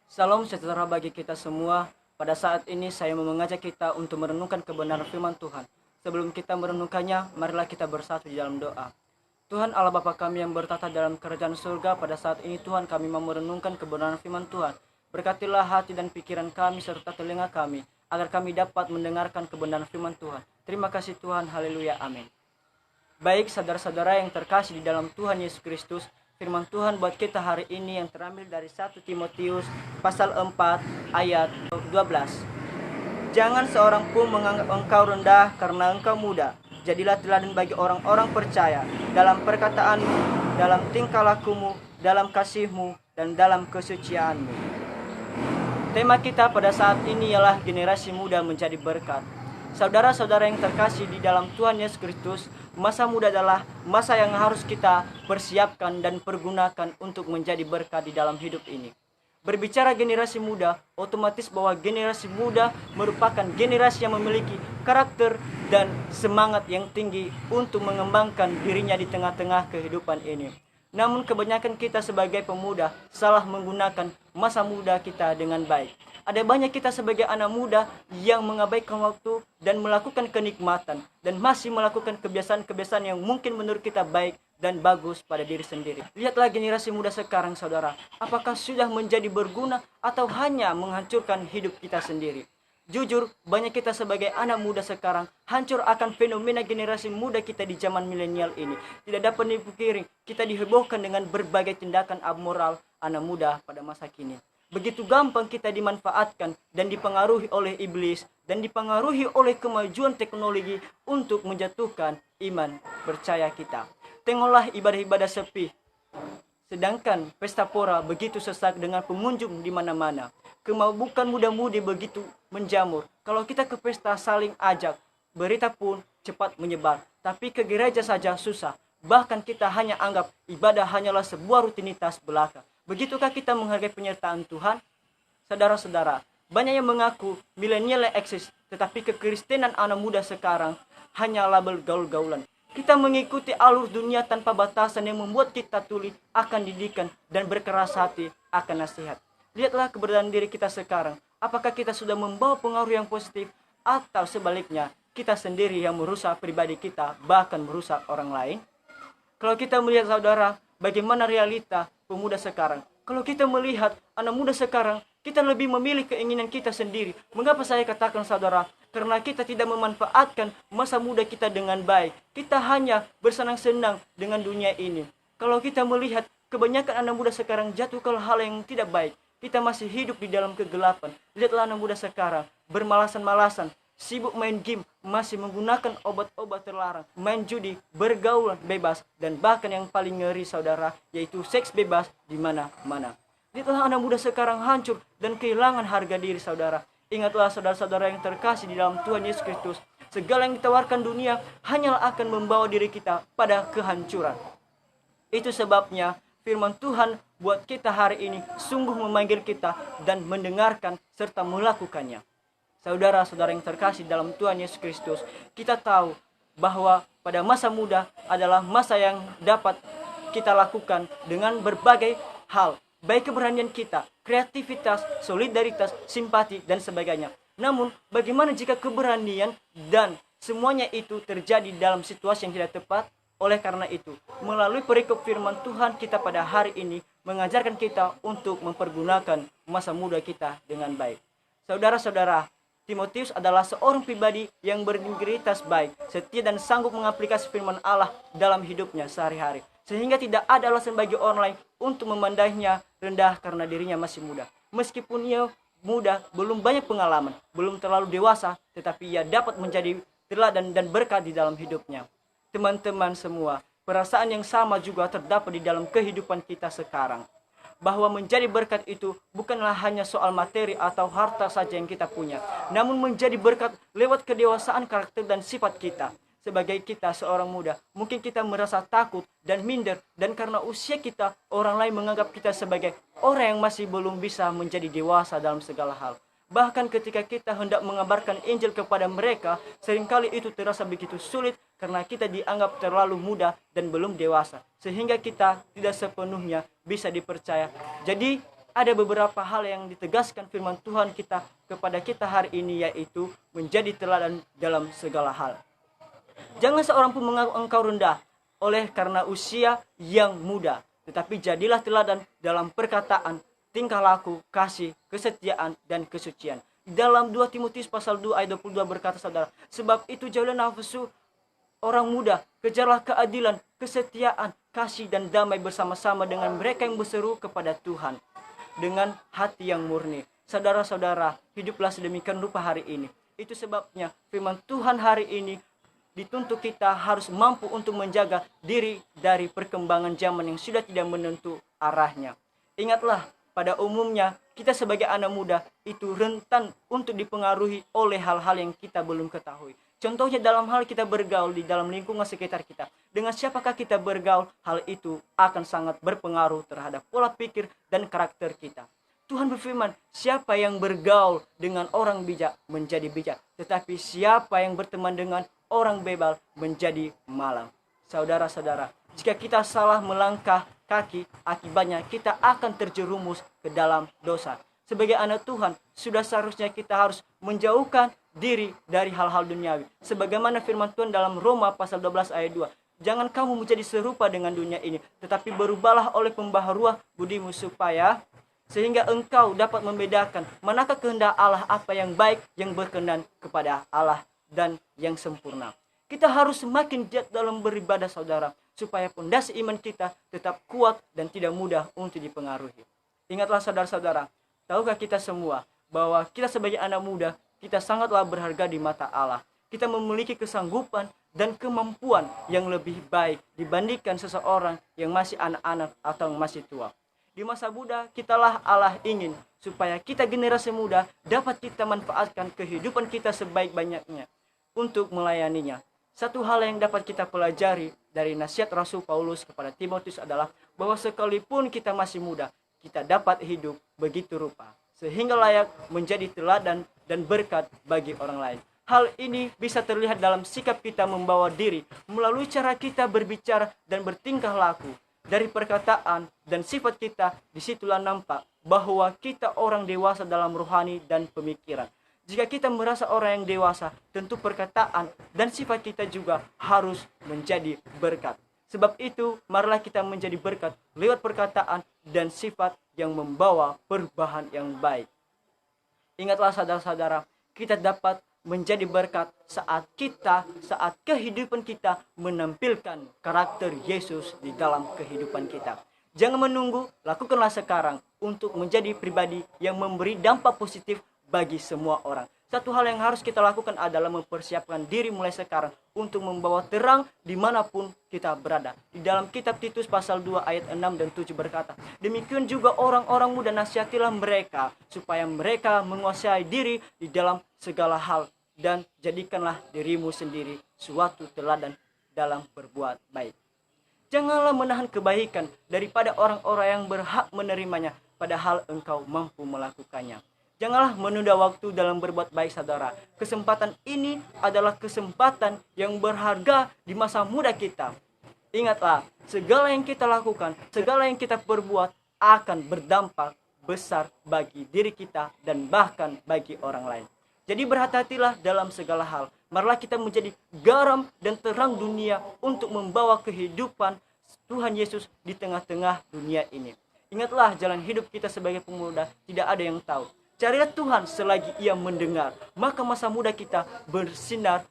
Salam sejahtera bagi kita semua. Pada saat ini saya mau mengajak kita untuk merenungkan kebenaran firman Tuhan. Sebelum kita merenungkannya, marilah kita bersatu di dalam doa. Tuhan Allah Bapa kami yang bertata dalam kerajaan surga, pada saat ini Tuhan kami mau merenungkan kebenaran firman Tuhan. Berkatilah hati dan pikiran kami serta telinga kami, agar kami dapat mendengarkan kebenaran firman Tuhan. Terima kasih Tuhan, haleluya, amin. Baik saudara-saudara yang terkasih di dalam Tuhan Yesus Kristus, firman Tuhan buat kita hari ini yang terambil dari 1 Timotius pasal 4 ayat 12. Jangan seorang pun menganggap engkau rendah karena engkau muda. Jadilah teladan bagi orang-orang percaya dalam perkataanmu, dalam tingkah lakumu, dalam kasihmu, dan dalam kesucianmu. Tema kita pada saat ini ialah generasi muda menjadi berkat. Saudara-saudara yang terkasih di dalam Tuhan Yesus Kristus, masa muda adalah masa yang harus kita persiapkan dan pergunakan untuk menjadi berkat di dalam hidup ini. Berbicara generasi muda, otomatis bahwa generasi muda merupakan generasi yang memiliki karakter dan semangat yang tinggi untuk mengembangkan dirinya di tengah-tengah kehidupan ini. Namun kebanyakan kita sebagai pemuda salah menggunakan masa muda kita dengan baik. Ada banyak kita sebagai anak muda yang mengabaikan waktu dan melakukan kenikmatan dan masih melakukan kebiasaan-kebiasaan yang mungkin menurut kita baik dan bagus pada diri sendiri. Lihatlah generasi muda sekarang, saudara. Apakah sudah menjadi berguna atau hanya menghancurkan hidup kita sendiri? Jujur, banyak kita sebagai anak muda sekarang hancur akan fenomena generasi muda kita di zaman milenial ini. Tidak dapat dipungkiri, kita dihebohkan dengan berbagai tindakan amoral anak muda pada masa kini. Begitu gampang kita dimanfaatkan dan dipengaruhi oleh iblis dan dipengaruhi oleh kemajuan teknologi untuk menjatuhkan iman percaya kita. Tengoklah ibadah-ibadah sepi, sedangkan pesta pora begitu sesak dengan pengunjung di mana-mana. Kemabukan muda-mudi begitu menjamur. Kalau kita ke pesta saling ajak, berita pun cepat menyebar. Tapi ke gereja saja susah. Bahkan kita hanya anggap ibadah hanyalah sebuah rutinitas belaka. Begitukah kita menghargai penyertaan Tuhan? Saudara-saudara, banyak yang mengaku milenial eksis, tetapi kekristenan anak muda sekarang hanya label gaul-gaulan. Kita mengikuti alur dunia tanpa batasan yang membuat kita tuli akan didikan dan berkeras hati akan nasihat. Lihatlah keberadaan diri kita sekarang. Apakah kita sudah membawa pengaruh yang positif atau sebaliknya kita sendiri yang merusak pribadi kita, bahkan merusak orang lain? Kalau kita melihat saudara, bagaimana realita pemuda sekarang? Kalau kita melihat anak muda sekarang, kita lebih memilih keinginan kita sendiri. Mengapa saya katakan saudara? Karena kita tidak memanfaatkan masa muda kita dengan baik. Kita hanya bersenang-senang dengan dunia ini. Kalau kita melihat kebanyakan anak muda sekarang jatuh ke hal yang tidak baik, kita masih hidup di dalam kegelapan. Lihatlah anak muda sekarang bermalasan-malasan, sibuk main game, masih menggunakan obat-obat terlarang, main judi, bergaul bebas, dan bahkan yang paling ngeri saudara, yaitu seks bebas di mana-mana. Lihatlah anak muda sekarang hancur dan kehilangan harga diri saudara. Ingatlah saudara-saudara yang terkasih di dalam Tuhan Yesus Kristus, segala yang ditawarkan dunia hanyalah akan membawa diri kita pada kehancuran. Itu sebabnya firman Tuhan buat kita hari ini sungguh memanggil kita dan mendengarkan serta melakukannya. Saudara-saudara yang terkasih dalam Tuhan Yesus Kristus, kita tahu bahwa pada masa muda adalah masa yang dapat kita lakukan dengan berbagai hal, baik keberanian kita, kreativitas, solidaritas, simpati, dan sebagainya. Namun, bagaimana jika keberanian dan semuanya itu terjadi dalam situasi yang tidak tepat? Oleh karena itu, melalui perikop firman Tuhan kita pada hari ini mengajarkan kita untuk mempergunakan masa muda kita dengan baik. Saudara-saudara, Timotius adalah seorang pribadi yang berintegritas baik, setia dan sanggup mengaplikasi firman Allah dalam hidupnya sehari-hari. Sehingga tidak ada alasan bagi orang lain untuk memandangnya rendah karena dirinya masih muda. Meskipun ia muda, belum banyak pengalaman, belum terlalu dewasa, tetapi ia dapat menjadi teladan dan berkat di dalam hidupnya. Teman-teman semua, perasaan yang sama juga terdapat di dalam kehidupan kita sekarang. Bahwa menjadi berkat itu bukanlah hanya soal materi atau harta saja yang kita punya, namun menjadi berkat lewat kedewasaan karakter dan sifat kita. Sebagai kita seorang muda, mungkin kita merasa takut dan minder, dan karena usia kita, orang lain menganggap kita sebagai orang yang masih belum bisa menjadi dewasa dalam segala hal. Bahkan ketika kita hendak mengabarkan Injil kepada mereka, seringkali itu terasa begitu sulit karena kita dianggap terlalu muda dan belum dewasa, sehingga kita tidak sepenuhnya bisa dipercaya. Jadi ada beberapa hal yang ditegaskan firman Tuhan kita kepada kita hari ini, yaitu menjadi teladan dalam segala hal. Jangan seorang pun mengaku engkau rendah oleh karena usia yang muda, tetapi jadilah teladan dalam perkataan, tingkah laku, kasih, kesetiaan, dan kesucian. Dalam 2 Timotius pasal 2 ayat 22 berkata, saudara, sebab itu jauhlah nafsu orang muda, kejarlah keadilan, kesetiaan, kasih, dan damai bersama-sama dengan mereka yang berseru kepada Tuhan dengan hati yang murni. Saudara-saudara, hiduplah sedemikian rupa hari ini. Itu sebabnya firman Tuhan hari ini dituntut kita harus mampu untuk menjaga diri dari perkembangan zaman yang sudah tidak menentu arahnya. Ingatlah, pada umumnya kita sebagai anak muda itu rentan untuk dipengaruhi oleh hal-hal yang kita belum ketahui. Contohnya dalam hal kita bergaul di dalam lingkungan sekitar kita. Dengan siapakah kita bergaul, hal itu akan sangat berpengaruh terhadap pola pikir dan karakter kita. Tuhan berfirman, siapa yang bergaul dengan orang bijak menjadi bijak, tetapi siapa yang berteman dengan orang bebal menjadi malang. Saudara-saudara, jika kita salah melangkah kaki, akibatnya kita akan terjerumus ke dalam dosa. Sebagai anak Tuhan, sudah seharusnya kita harus menjauhkan diri dari hal-hal duniawi. Sebagaimana firman Tuhan dalam Roma pasal 12 ayat 2. Jangan kamu menjadi serupa dengan dunia ini, tetapi berubahlah oleh pembaharuan budimu supaya sehingga engkau dapat membedakan manakah kehendak Allah, apa yang baik, yang berkenan kepada Allah, dan yang sempurna. Kita harus semakin giat dalam beribadah, saudara, supaya pondasi iman kita tetap kuat dan tidak mudah untuk dipengaruhi. Ingatlah saudara-saudara, tahukah kita semua bahwa kita sebagai anak muda, kita sangatlah berharga di mata Allah. Kita memiliki kesanggupan dan kemampuan yang lebih baik dibandingkan seseorang yang masih anak-anak atau yang masih tua. Di masa muda, kitalah Allah ingin supaya kita generasi muda dapat kita manfaatkan kehidupan kita sebaik-banyaknya untuk melayaninya. Satu hal yang dapat kita pelajari dari nasihat Rasul Paulus kepada Timotius adalah bahwa sekalipun kita masih muda, kita dapat hidup begitu rupa sehingga layak menjadi teladan dan berkat bagi orang lain. Hal ini bisa terlihat dalam sikap kita membawa diri, melalui cara kita berbicara dan bertingkah laku. Dari perkataan dan sifat kita, disitulah nampak bahwa kita orang dewasa dalam rohani dan pemikiran. Jika kita merasa orang yang dewasa, tentu perkataan dan sifat kita juga harus menjadi berkat. Sebab itu, marilah kita menjadi berkat lewat perkataan dan sifat yang membawa perubahan yang baik. Ingatlah saudara-saudara, kita dapat menjadi berkat saat kehidupan kita menampilkan karakter Yesus di dalam kehidupan kita. Jangan menunggu, lakukanlah sekarang untuk menjadi pribadi yang memberi dampak positif bagi semua orang. Satu hal yang harus kita lakukan adalah mempersiapkan diri mulai sekarang untuk membawa terang dimanapun kita berada. Di dalam kitab Titus pasal 2 ayat 6 dan 7 berkata, demikian juga orang-orang muda nasihatilah mereka supaya mereka menguasai diri di dalam segala hal dan jadikanlah dirimu sendiri suatu teladan dalam berbuat baik. Janganlah menahan kebaikan daripada orang-orang yang berhak menerimanya, padahal engkau mampu melakukannya. Janganlah menunda waktu dalam berbuat baik, saudara. Kesempatan ini adalah kesempatan yang berharga di masa muda kita. Ingatlah, segala yang kita lakukan, segala yang kita perbuat akan berdampak besar bagi diri kita dan bahkan bagi orang lain. Jadi berhati-hatilah dalam segala hal. Marilah kita menjadi garam dan terang dunia untuk membawa kehidupan Tuhan Yesus di tengah-tengah dunia ini. Ingatlah, jalan hidup kita sebagai pemuda tidak ada yang tahu. Carilah Tuhan selagi Ia mendengar, maka masa muda kita bersinar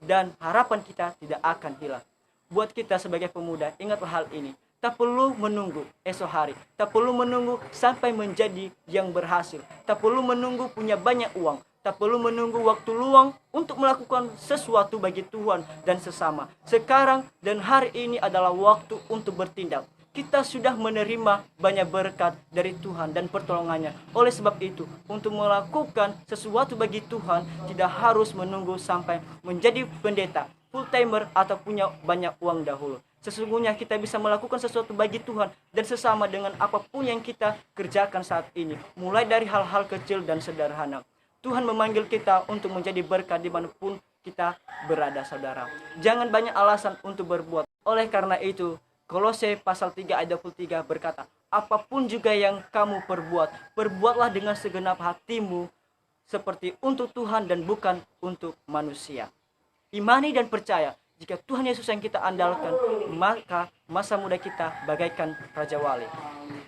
dan harapan kita tidak akan hilang. Buat kita sebagai pemuda, ingatlah hal ini. Tak perlu menunggu esok hari, tak perlu menunggu sampai menjadi yang berhasil, tak perlu menunggu punya banyak uang, tak perlu menunggu waktu luang untuk melakukan sesuatu bagi Tuhan dan sesama. Sekarang dan hari ini adalah waktu untuk bertindak. Kita sudah menerima banyak berkat dari Tuhan dan pertolongannya. Oleh sebab itu, untuk melakukan sesuatu bagi Tuhan, tidak harus menunggu sampai menjadi pendeta, full-timer, atau punya banyak uang dahulu. Sesungguhnya kita bisa melakukan sesuatu bagi Tuhan dan sesama dengan apapun yang kita kerjakan saat ini. Mulai dari hal-hal kecil dan sederhana. Tuhan memanggil kita untuk menjadi berkat dimanapun kita berada, saudara. Jangan banyak alasan untuk berbuat. Oleh karena itu, Kolose pasal 3 ayat 23 berkata, apapun juga yang kamu perbuat, perbuatlah dengan segenap hatimu seperti untuk Tuhan dan bukan untuk manusia. Imani dan percaya, jika Tuhan Yesus yang kita andalkan, maka masa muda kita bagaikan Raja Wali.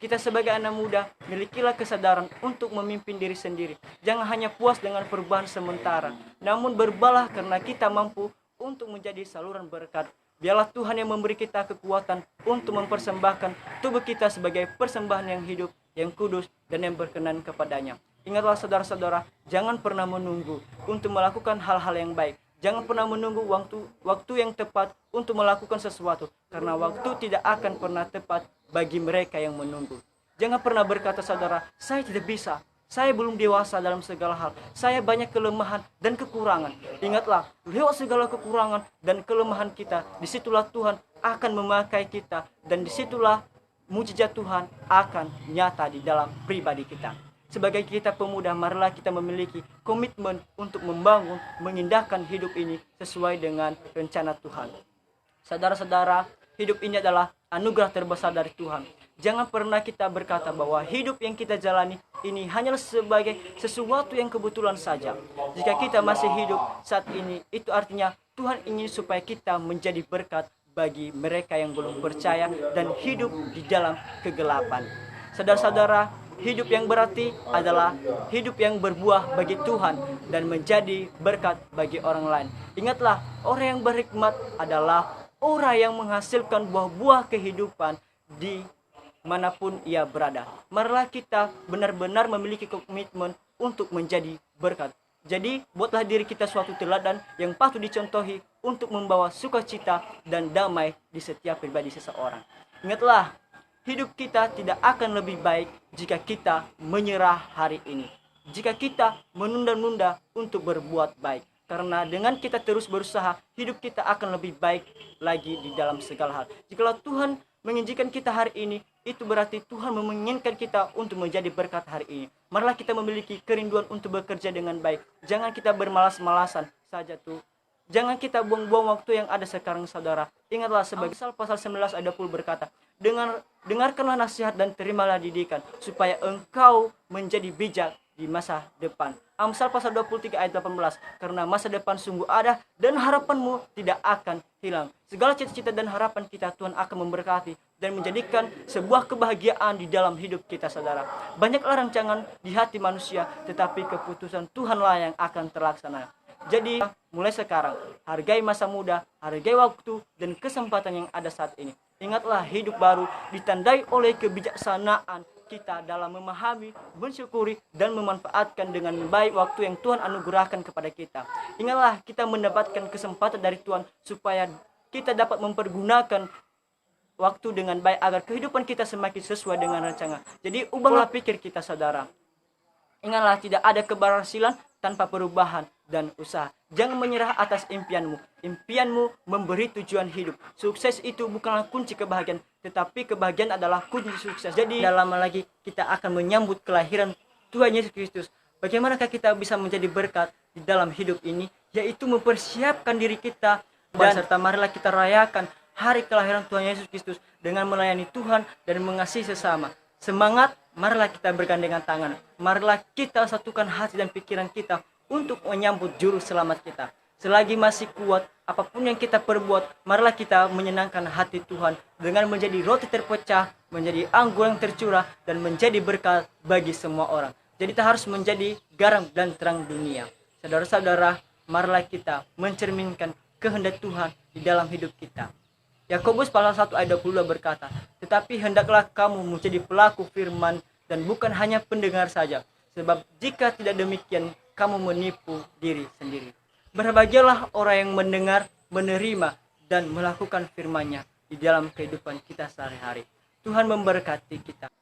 Kita sebagai anak muda, milikilah kesadaran untuk memimpin diri sendiri. Jangan hanya puas dengan perubahan sementara, namun berbalah karena kita mampu untuk menjadi saluran berkat. Biarlah Tuhan yang memberi kita kekuatan untuk mempersembahkan tubuh kita sebagai persembahan yang hidup, yang kudus, dan yang berkenan kepadanya. Ingatlah saudara-saudara, jangan pernah menunggu untuk melakukan hal-hal yang baik. Jangan pernah menunggu waktu yang tepat untuk melakukan sesuatu, karena waktu tidak akan pernah tepat bagi mereka yang menunggu. Jangan pernah berkata, saudara, saya tidak bisa, saya belum dewasa dalam segala hal, saya banyak kelemahan dan kekurangan. Ingatlah, lewat segala kekurangan dan kelemahan kita, disitulah Tuhan akan memakai kita, dan disitulah mujizat Tuhan akan nyata di dalam pribadi kita. Sebagai kita pemuda, marilah kita memiliki komitmen untuk membangun, mengindahkan hidup ini sesuai dengan rencana Tuhan. Saudara-saudara, hidup ini adalah anugerah terbesar dari Tuhan. Jangan pernah kita berkata bahwa hidup yang kita jalani ini hanyalah sebagai sesuatu yang kebetulan saja. Jika kita masih hidup saat ini, itu artinya Tuhan ingin supaya kita menjadi berkat bagi mereka yang belum percaya dan hidup di dalam kegelapan. Saudara-saudara, hidup yang berarti adalah hidup yang berbuah bagi Tuhan dan menjadi berkat bagi orang lain. Ingatlah, orang yang berhikmat adalah orang yang menghasilkan buah-buah kehidupan di manapun ia berada. Marilah kita benar-benar memiliki komitmen untuk menjadi berkat. Jadi, buatlah diri kita suatu teladan yang patut dicontohi untuk membawa sukacita dan damai di setiap pribadi seseorang. Ingatlah, hidup kita tidak akan lebih baik jika kita menyerah hari ini. Jika kita menunda-nunda untuk berbuat baik. Karena dengan kita terus berusaha, hidup kita akan lebih baik lagi di dalam segala hal. Jikalau Tuhan mengizinkan kita hari ini, itu berarti Tuhan menginginkan kita untuk menjadi berkat hari ini. Marilah kita memiliki kerinduan untuk bekerja dengan baik. Jangan kita bermalas-malasan saja tuh. Jangan kita buang-buang waktu yang ada sekarang, saudara. Ingatlah, sebagai pasal 19 ayat 20 berkata, dengarkanlah nasihat dan terimalah didikan, supaya engkau menjadi bijak di masa depan. Amsal pasal 23 ayat 18, karena masa depan sungguh ada dan harapanmu tidak akan hilang. Segala cita-cita dan harapan kita Tuhan akan memberkati dan menjadikan sebuah kebahagiaan di dalam hidup kita, saudara. Banyaklah rancangan di hati manusia, tetapi keputusan Tuhanlah yang akan terlaksana. Jadi mulai sekarang, hargai masa muda, hargai waktu dan kesempatan yang ada saat ini. Ingatlah, hidup baru ditandai oleh kebijaksanaan kita dalam memahami, mensyukuri, dan memanfaatkan dengan baik waktu yang Tuhan anugerahkan kepada kita. Ingatlah, kita mendapatkan kesempatan dari Tuhan supaya kita dapat mempergunakan waktu dengan baik agar kehidupan kita semakin sesuai dengan rencana. Jadi ubahlah pikir kita, saudara. Ingatlah, tidak ada keberhasilan tanpa perubahan dan usaha. Jangan menyerah atas impianmu. Impianmu memberi tujuan hidup. Sukses itu bukanlah kunci kebahagiaan, tetapi kebahagiaan adalah kunci sukses. Jadi, tidak lama lagi kita akan menyambut kelahiran Tuhan Yesus Kristus. Bagaimanakah kita bisa menjadi berkat di dalam hidup ini? Yaitu mempersiapkan diri kita, dan serta marilah kita rayakan hari kelahiran Tuhan Yesus Kristus dengan melayani Tuhan dan mengasihi sesama. Semangat, marilah kita bergandengan tangan. Marilah kita satukan hati dan pikiran kita untuk menyambut juru selamat kita. Selagi masih kuat, apapun yang kita perbuat, marilah kita menyenangkan hati Tuhan dengan menjadi roti terpecah, menjadi anggur yang tercurah, dan menjadi berkat bagi semua orang. Jadi kita harus menjadi garam dan terang dunia. Saudara-saudara, marilah kita mencerminkan kehendak Tuhan di dalam hidup kita. Yakobus pasal 1 ayat 22 berkata, tetapi hendaklah kamu menjadi pelaku firman dan bukan hanya pendengar saja. Sebab jika tidak demikian, kamu menipu diri sendiri. Berbahagialah orang yang mendengar, menerima, dan melakukan firman-Nya di dalam kehidupan kita sehari-hari. Tuhan memberkati kita.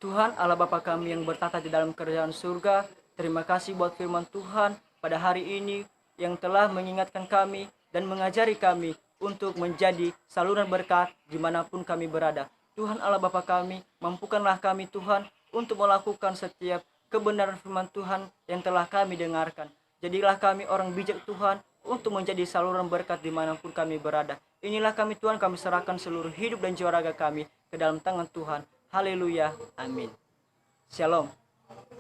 Tuhan Allah Bapa kami yang bertata di dalam kerajaan surga, terima kasih buat firman Tuhan pada hari ini yang telah mengingatkan kami dan mengajari kami untuk menjadi saluran berkat dimanapun kami berada. Tuhan Allah Bapa kami, mampukanlah kami Tuhan untuk melakukan setiap kebenaran firman Tuhan yang telah kami dengarkan. Jadilah kami orang bijak Tuhan untuk menjadi saluran berkat dimanapun kami berada. Inilah kami Tuhan, kami serahkan seluruh hidup dan jiwa raga kami ke dalam tangan Tuhan. Haleluya, amin. Shalom.